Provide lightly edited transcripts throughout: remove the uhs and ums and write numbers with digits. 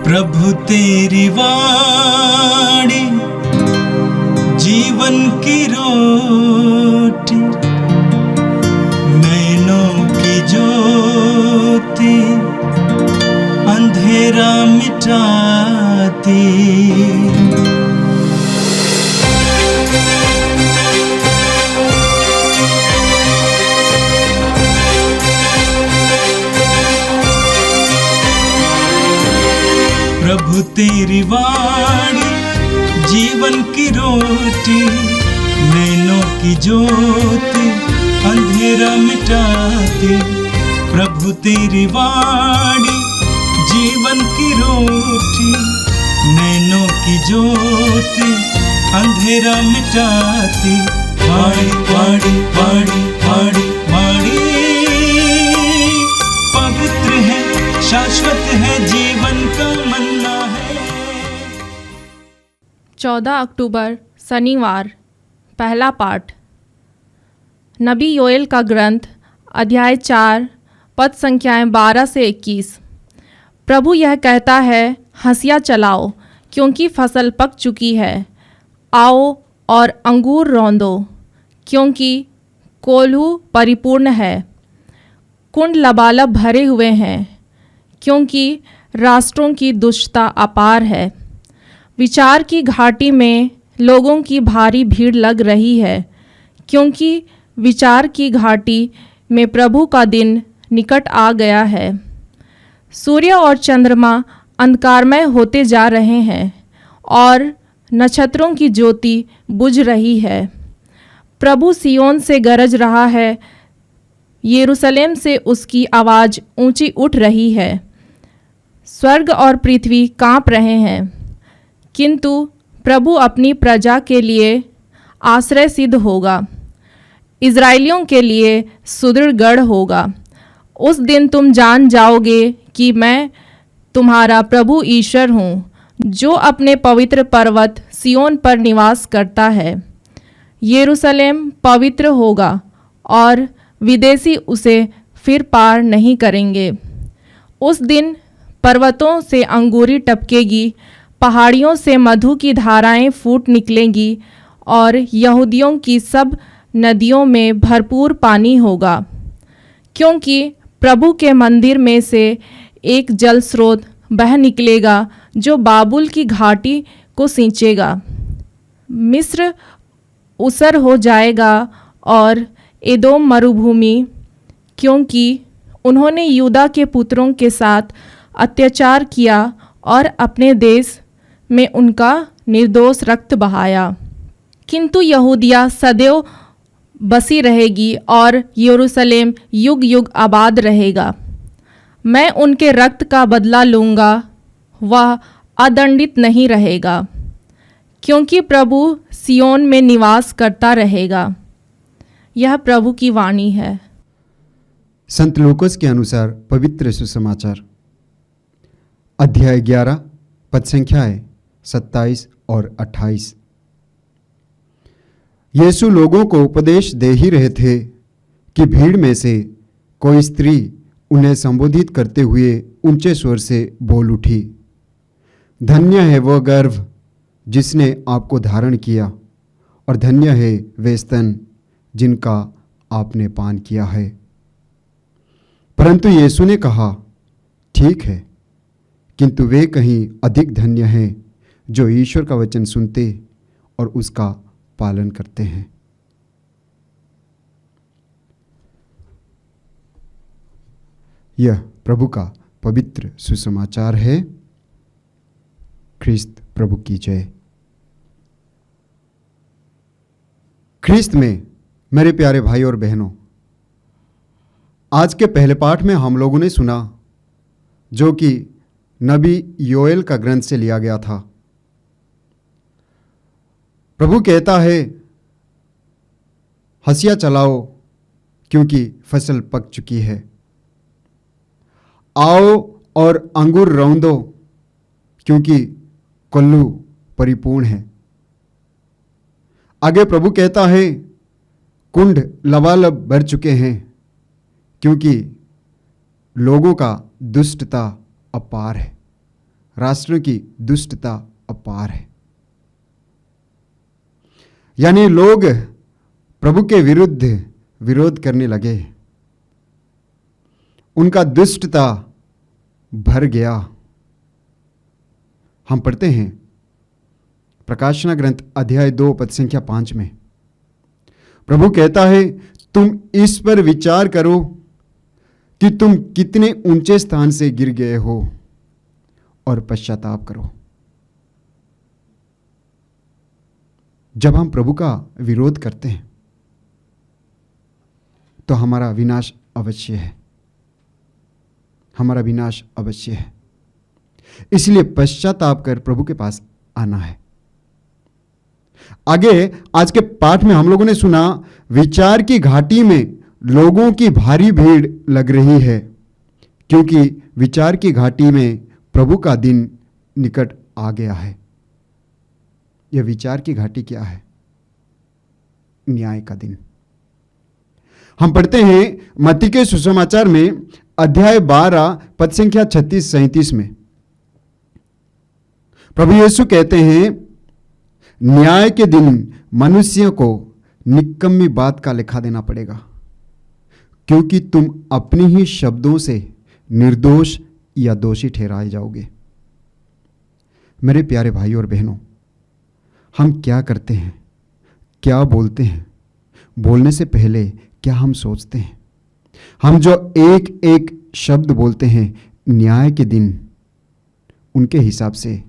प्रभु तेरी वाणी जीवन की रोटी, नैनों की ज्योति अंधेरा मिटाती। प्रभु तेरी वाणी जीवन की रोटी, नैनों की ज्योति अंधेरा मिटाती। प्रभु तेरी वाणी जीवन की रोटी, नैनों की ज्योति अंधेरा मिटाती। वाणी वाणी वाणी वाणी वाणी पवित्र है, शाश्वत है, जीवन का मन्ना है। 14 अक्टूबर शनिवार। पहला पाठ नबी योएल का ग्रंथ, अध्याय 4, पद संख्याएं 12 से 21। प्रभु यह कहता है, हंसिया चलाओ, क्योंकि फसल पक चुकी है। आओ और अंगूर रौंदो, क्योंकि कोल्हू परिपूर्ण है। कुंड लबालब भरे हुए हैं, क्योंकि राष्ट्रों की दुष्टता अपार है। विचार की घाटी में लोगों की भारी भीड़ लग रही है, क्योंकि विचार की घाटी में प्रभु का दिन निकट आ गया है। सूर्य और चंद्रमा अंधकारमय होते जा रहे हैं और नक्षत्रों की ज्योति बुझ रही है। प्रभु सियोन से गरज रहा है, यरूशलेम से उसकी आवाज़ ऊंची उठ रही है। स्वर्ग और पृथ्वी कांप रहे हैं, किंतु प्रभु अपनी प्रजा के लिए आश्रय सिद्ध होगा, इज़राइलियों के लिए सुदृढ़ गढ़ होगा। उस दिन तुम जान जाओगे कि मैं तुम्हारा प्रभु ईश्वर हूँ, जो अपने पवित्र पर्वत सियोन पर निवास करता है। यरूशलेम पवित्र होगा और विदेशी उसे फिर पार नहीं करेंगे। उस दिन पर्वतों से अंगूरी टपकेगी, पहाड़ियों से मधु की धाराएं फूट निकलेंगी और यहूदियों की सब नदियों में भरपूर पानी होगा, क्योंकि प्रभु के मंदिर में से एक जल स्रोत बह निकलेगा, जो बाबुल की घाटी को सींचेगा। मिस्र उसर हो जाएगा और एदोम मरुभूमि, क्योंकि उन्होंने यूदा के पुत्रों के साथ अत्याचार किया और अपने देश में उनका निर्दोष रक्त बहाया। किंतु यहूदिया सदैव बसी रहेगी और यरूशलेम युग युग आबाद रहेगा। मैं उनके रक्त का बदला लूँगा, वह अदंडित नहीं रहेगा, क्योंकि प्रभु सियोन में निवास करता रहेगा। यह प्रभु की वाणी है। संत लूकोस के अनुसार पवित्र सुसमाचार, अध्याय 11, पद संख्याएं 27 और 28। यीशु लोगों को उपदेश दे ही रहे थे कि भीड़ में से कोई स्त्री उन्हें संबोधित करते हुए ऊंचे स्वर से बोल उठी, धन्य है वह गर्भ जिसने आपको धारण किया, और धन्य है वे स्तन जिनका आपने पान किया है। परंतु यीशु ने कहा, ठीक है, किंतु वे कहीं अधिक धन्य हैं जो ईश्वर का वचन सुनते और उसका पालन करते हैं। यह प्रभु का पवित्र सुसमाचार है। ख्रिस्त प्रभु की जय। ख्रिस्त में मेरे प्यारे भाई और बहनों, आज के पहले पाठ में हम लोगों ने सुना, जो कि नबी योएल का ग्रंथ से लिया गया था। प्रभु कहता है, हंसिया चलाओ, क्योंकि फसल पक चुकी है। आओ और अंगूर रौंदो, क्योंकि कोल्हू परिपूर्ण है। आगे प्रभु कहता है, कुंड लबालब भर चुके हैं, क्योंकि लोगों का दुष्टता अपार है, राष्ट्रों की दुष्टता अपार है। यानी लोग प्रभु के विरुद्ध विरोध करने लगे, उनका दुष्टता भर गया। हम पढ़ते हैं प्रकाशना ग्रंथ अध्याय 2 पद संख्या 5 में प्रभु कहता है, तुम इस पर विचार करो कि तुम कितने ऊंचे स्थान से गिर गए हो और पश्चाताप करो। जब हम प्रभु का विरोध करते हैं तो हमारा विनाश अवश्य है, हमारा विनाश अवश्य है। इसलिए पश्चाताप कर प्रभु के पास आना है। आगे आज के पाठ में हम लोगों ने सुना, विचार की घाटी में लोगों की भारी भीड़ लग रही है, क्योंकि विचार की घाटी में प्रभु का दिन निकट आ गया है। यह विचार की घाटी क्या है? न्याय का दिन। हम पढ़ते हैं मत्ती के सुसमाचार में अध्याय 12 पद संख्या 36-37 में प्रभु यीशु कहते हैं, न्याय के दिन मनुष्य को निकम्मी बात का लेखा देना पड़ेगा, क्योंकि तुम अपने ही शब्दों से निर्दोष या दोषी ठहराए जाओगे। मेरे प्यारे भाइयों और बहनों, हम क्या करते हैं, क्या बोलते हैं, बोलने से पहले क्या हम सोचते हैं? हम जो एक एक शब्द बोलते हैं, न्याय के दिन उनके हिसाब से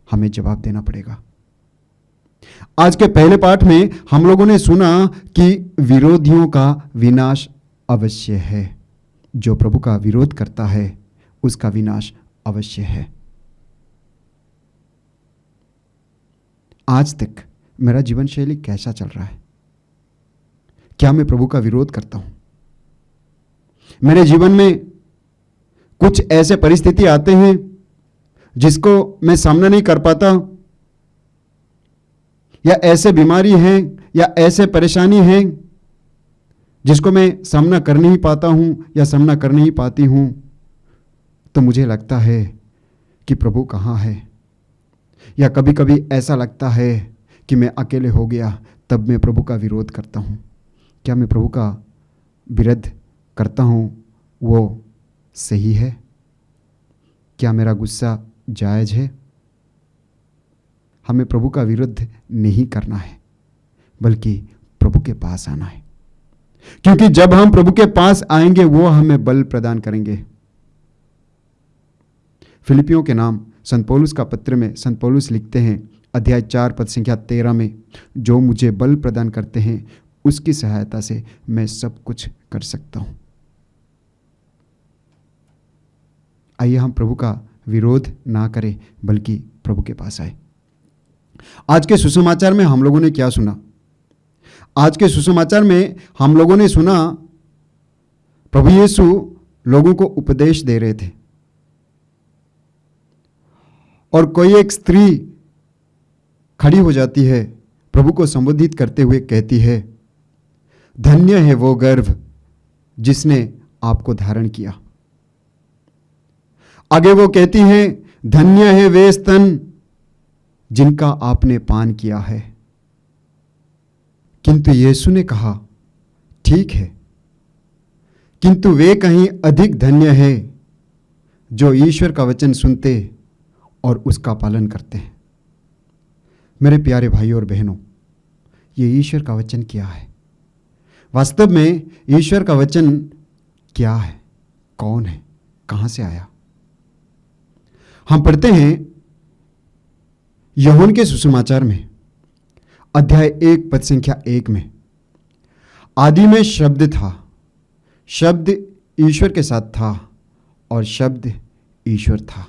हमें जवाब देना पड़ेगा। आज के पहले पाठ में हम लोगों ने सुना कि विरोधियों का विनाश अवश्य है। जो प्रभु का विरोध करता है उसका विनाश अवश्य है। आज तक मेरा जीवन शैली कैसा चल रहा है? क्या मैं प्रभु का विरोध करता हूं? मेरे जीवन में कुछ ऐसे परिस्थिति आते हैं जिसको मैं सामना नहीं कर पाता, या ऐसे बीमारी हैं या ऐसे परेशानी हैं जिसको मैं सामना कर नहीं पाता हूं या सामना कर नहीं पाती हूं, तो मुझे लगता है कि प्रभु कहाँ है। या कभी कभी ऐसा लगता है कि मैं अकेले हो गया, तब मैं प्रभु का विरोध करता हूं। क्या मैं प्रभु का विरोध करता हूं वो सही है? क्या मेरा गुस्सा जायज है? हमें प्रभु का विरोध नहीं करना है, बल्कि प्रभु के पास आना है, क्योंकि जब हम प्रभु के पास आएंगे वो हमें बल प्रदान करेंगे। फिलिपियों के नाम संत पौलुस का पत्र में संत पौलुस लिखते हैं अध्याय 4 पद संख्या 13 में, जो मुझे बल प्रदान करते हैं उसकी सहायता से मैं सब कुछ कर सकता हूं। आइए हम प्रभु का विरोध ना करें, बल्कि प्रभु के पास आए। आज के सुसमाचार में हम लोगों ने क्या सुना? आज के सुसमाचार में हम लोगों ने सुना प्रभु यीशु लोगों को उपदेश दे रहे थे, और कोई एक स्त्री खड़ी हो जाती है, प्रभु को संबोधित करते हुए कहती है, धन्य है वो गर्भ जिसने आपको धारण किया। आगे वो कहती है, धन्य है वे स्तन जिनका आपने पान किया है। किंतु यीशु ने कहा, ठीक है, किंतु वे कहीं अधिक धन्य है जो ईश्वर का वचन सुनते और उसका पालन करते हैं। मेरे प्यारे भाइयों और बहनों, ये ईश्वर का वचन क्या है? वास्तव में ईश्वर का वचन क्या है? कौन है? कहां से आया? हम पढ़ते हैं यूहन्ना के सुसमाचार में अध्याय 1 पद संख्या 1 में, आदि में शब्द था, शब्द ईश्वर के साथ था और शब्द ईश्वर था।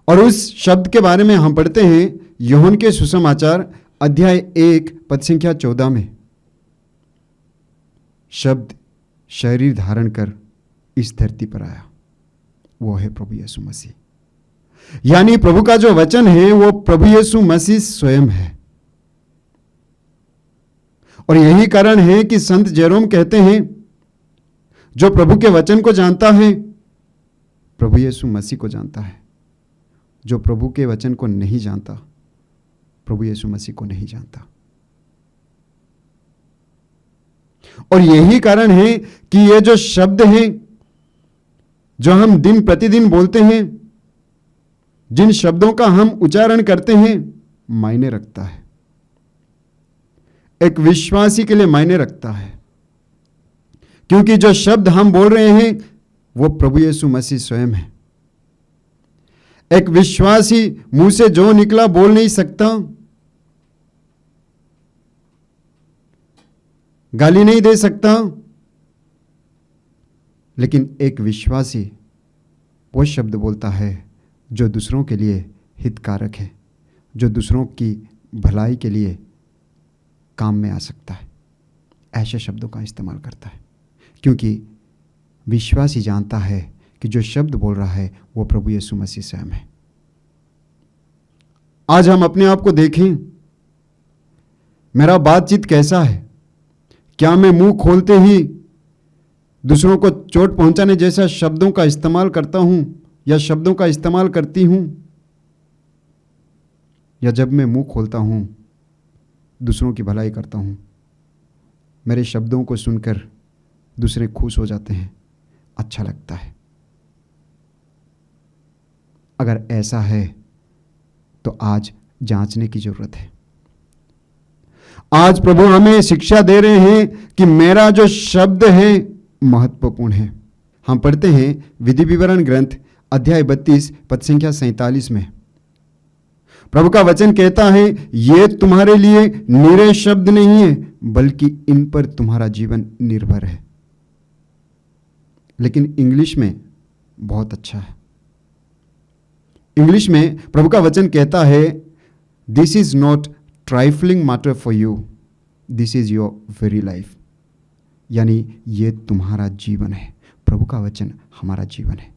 और उस शब्द के बारे में हम पढ़ते हैं यूहन्ना के सुसमाचार अध्याय 1 पद संख्या 14 में, शब्द शरीर धारण कर इस धरती पर आया, वो है प्रभु यीशु मसीह। यानी प्रभु का जो वचन है वो प्रभु यीशु मसीह स्वयं है। और यही कारण है कि संत जेरोम कहते हैं, जो प्रभु के वचन को जानता है प्रभु यीशु मसीह को जानता है। जो प्रभु के वचन को नहीं जानता, प्रभु यीशु मसीह को नहीं जानता। और यही कारण है कि ये जो शब्द हैं जो हम दिन प्रतिदिन बोलते हैं, जिन शब्दों का हम उच्चारण करते हैं, मायने रखता है। एक विश्वासी के लिए मायने रखता है, क्योंकि जो शब्द हम बोल रहे हैं वो प्रभु यीशु मसीह स्वयं है। एक विश्वासी मुंह से जो निकला बोल नहीं सकता, गाली नहीं दे सकता, लेकिन एक विश्वासी वो शब्द बोलता है जो दूसरों के लिए हितकारक है, जो दूसरों की भलाई के लिए काम में आ सकता है। ऐसे शब्दों का इस्तेमाल करता है, क्योंकि विश्वासी जानता है कि जो शब्द बोल रहा है वो प्रभु यीशु मसीह स्वयं है। आज हम अपने आप को देखें, मेरा बातचीत कैसा है? क्या मैं मुंह खोलते ही दूसरों को चोट पहुंचाने जैसा शब्दों का इस्तेमाल करता हूं या शब्दों का इस्तेमाल करती हूं? या जब मैं मुंह खोलता हूं, दूसरों की भलाई करता हूं, मेरे शब्दों को सुनकर दूसरे खुश हो जाते हैं, अच्छा लगता है। अगर ऐसा है तो आज जांचने की जरूरत है। आज प्रभु हमें शिक्षा दे रहे हैं कि मेरा जो शब्द है महत्वपूर्ण है। हम पढ़ते हैं विधि विवरण ग्रंथ अध्याय 32 पद संख्या 47 में प्रभु का वचन कहता है, ये तुम्हारे लिए निरे शब्द नहीं है, बल्कि इन पर तुम्हारा जीवन निर्भर है। लेकिन इंग्लिश में बहुत अच्छा है। इंग्लिश में प्रभु का वचन कहता है, this is not trifling matter for you, this is your very life. यानी ये तुम्हारा जीवन है। प्रभु का वचन हमारा जीवन है।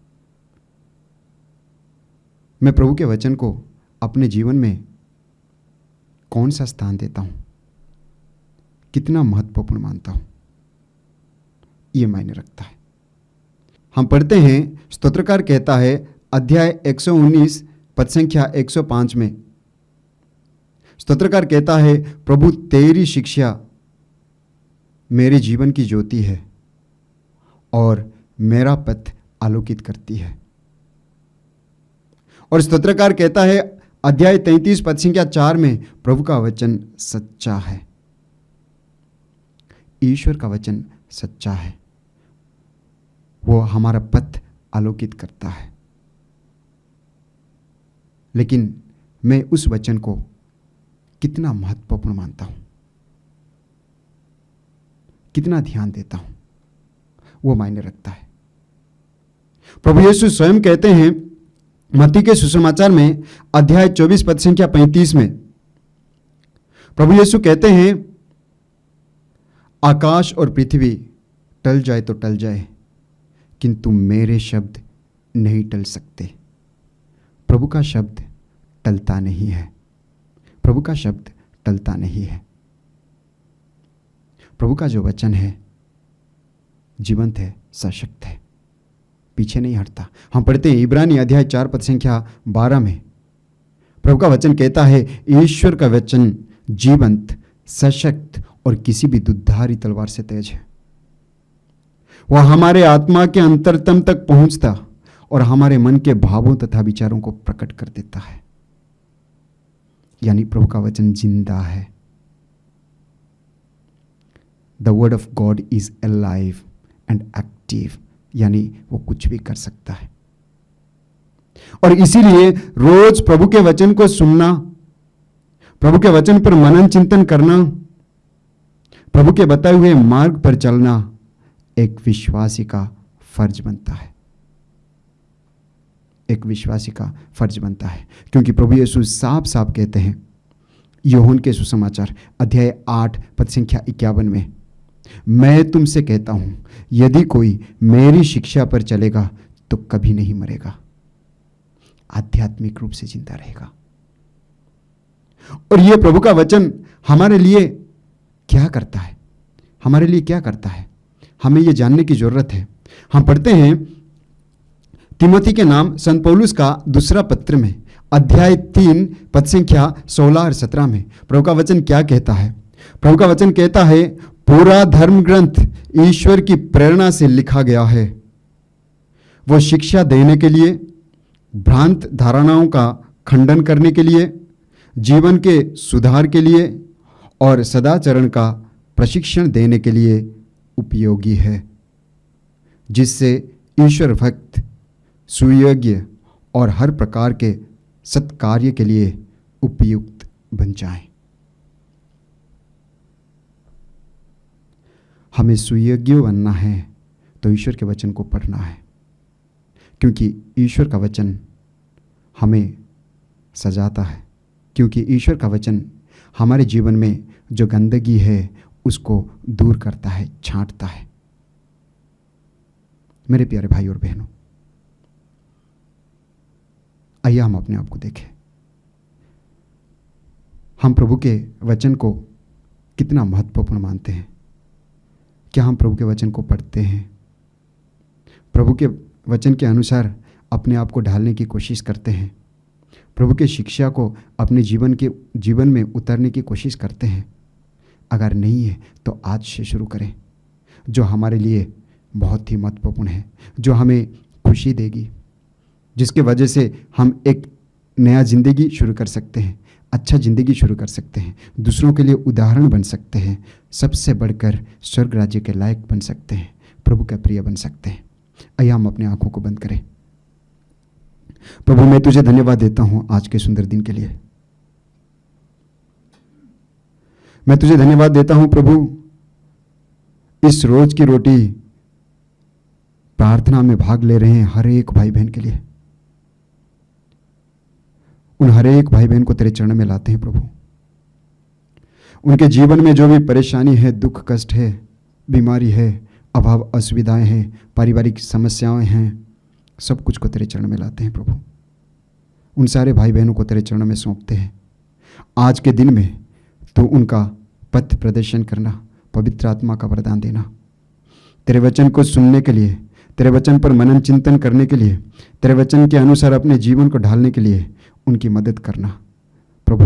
मैं प्रभु के वचन को अपने जीवन में कौन सा स्थान देता हूं, कितना महत्वपूर्ण मानता हूं, यह मायने रखता है। हम पढ़ते हैं, स्तोत्रकार कहता है अध्याय 119 पद संख्या 105 में, स्तोत्रकार कहता है, प्रभु तेरी शिक्षा मेरे जीवन की ज्योति है और मेरा पथ आलोकित करती है। और स्तोत्रकार कहता है अध्याय 33 पद संख्या 4 में, प्रभु का वचन सच्चा है। ईश्वर का वचन सच्चा है, वो हमारा पथ आलोकित करता है। लेकिन मैं उस वचन को कितना महत्वपूर्ण मानता हूं, कितना ध्यान देता हूं, वो मायने रखता है। प्रभु यीशु स्वयं कहते हैं मत्ती के सुसमाचार में अध्याय 24 पद संख्या 35 में, प्रभु यीशु कहते हैं, आकाश और पृथ्वी टल जाए तो टल जाए, किंतु मेरे शब्द नहीं टल सकते। प्रभु का शब्द टलता नहीं है। प्रभु का शब्द टलता नहीं है। प्रभु का जो वचन है जीवंत है, सशक्त है, पीछे नहीं हटता। हम पढ़ते हैं इब्रानी अध्याय 4 पद संख्या 12 में, प्रभु का वचन कहता है, ईश्वर का वचन जीवंत, सशक्त और किसी भी दुधारी तलवार से तेज है। वह हमारे आत्मा के अंतरतम तक पहुंचता और हमारे मन के भावों तथा विचारों को प्रकट कर देता है। यानी प्रभु का वचन जिंदा है। The word of God is alive and active, यानी वो कुछ भी कर सकता है। और इसीलिए रोज प्रभु के वचन को सुनना, प्रभु के वचन पर मनन चिंतन करना, प्रभु के बताए हुए मार्ग पर चलना एक विश्वासी का फर्ज बनता है। एक विश्वासी का फर्ज बनता है, क्योंकि प्रभु यीशु साफ साफ कहते हैं यूहन्ना के सुसमाचार अध्याय 8 पद संख्या 51 में, मैं तुमसे कहता हूं, यदि कोई मेरी शिक्षा पर चलेगा तो कभी नहीं मरेगा, आध्यात्मिक रूप से जिंदा रहेगा। और यह प्रभु का वचन हमारे लिए क्या करता है, हमारे लिए क्या करता है, हमें यह जानने की जरूरत है। हम पढ़ते हैं तिमोथी के नाम संत पौलुस का दूसरा पत्र में अध्याय 3 पद संख्या 16 और 17 में प्रभु का वचन क्या कहता है? प्रभु का वचन कहता है, पूरा धर्म ग्रंथ ईश्वर की प्रेरणा से लिखा गया है। वो शिक्षा देने के लिए, भ्रांत धारणाओं का खंडन करने के लिए, जीवन के सुधार के लिए और सदाचरण का प्रशिक्षण देने के लिए उपयोगी है, जिससे ईश्वर भक्त, सुयोग्य और हर प्रकार के सत्कार्य के लिए उपयुक्त बन जाएं। हमें सुयोग्य बनना है तो ईश्वर के वचन को पढ़ना है, क्योंकि ईश्वर का वचन हमें सजाता है, क्योंकि ईश्वर का वचन हमारे जीवन में जो गंदगी है उसको दूर करता है, छांटता है। मेरे प्यारे भाई और बहनों, आइए हम अपने आप को देखें। हम प्रभु के वचन को कितना महत्वपूर्ण मानते हैं? क्या हम प्रभु के वचन को पढ़ते हैं? प्रभु के वचन के अनुसार अपने आप को ढालने की कोशिश करते हैं? प्रभु के शिक्षा को अपने जीवन में उतारने की कोशिश करते हैं? अगर नहीं है तो आज से शुरू करें, जो हमारे लिए बहुत ही महत्वपूर्ण है, जो हमें खुशी देगी, जिसके वजह से हम एक नया ज़िंदगी शुरू कर सकते हैं, अच्छा ज़िंदगी शुरू कर सकते हैं, दूसरों के लिए उदाहरण बन सकते हैं, सबसे बढ़कर स्वर्ग राज्य के लायक बन सकते हैं, प्रभु का प्रिय बन सकते हैं। आइए हम अपनी आंखों को बंद करें। प्रभु, मैं तुझे धन्यवाद देता हूँ आज के सुंदर दिन के लिए। मैं तुझे धन्यवाद देता हूँ प्रभु, इस रोज की रोटी प्रार्थना में भाग ले रहे हैं हर एक भाई बहन के लिए। उन हर एक भाई बहन को तेरे चरण में लाते हैं प्रभु। उनके जीवन में जो भी परेशानी है, दुख कष्ट है, बीमारी है, अभाव असुविधाएं हैं, पारिवारिक समस्याएं हैं, सब कुछ को तेरे चरण में लाते हैं प्रभु। उन सारे भाई बहनों को तेरे चरण में सौंपते हैं। आज के दिन में तो उनका पथ प्रदर्शन करना, पवित्र आत्मा का वरदान देना, तेरे वचन को सुनने के लिए, तेरे वचन पर मनन चिंतन करने के लिए, तेरे वचन के अनुसार अपने जीवन को ढालने के लिए उनकी मदद करना। प्रभु,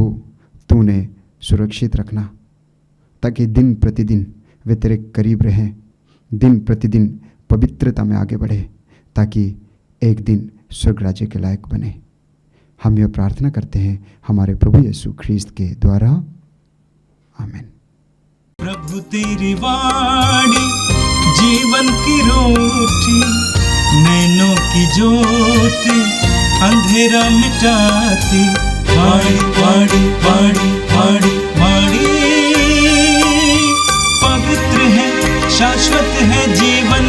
तू उन्हें सुरक्षित रखना, ताकि दिन प्रतिदिन वे तेरे करीब रहें, दिन प्रतिदिन पवित्रता में आगे बढ़े, ताकि एक दिन स्वर्ग राज्य के लायक बने। हम यह प्रार्थना करते हैं हमारे प्रभु यीशु ख्रीस्त के द्वारा, आमीन। प्रभु तेरी वाणी जीवन की रोटी, नैनों की ज्योति अंधेरा मिटाती। वाणी वाणी वाणी वाणी वाणी पवित्र है, शाश्वत है जीवन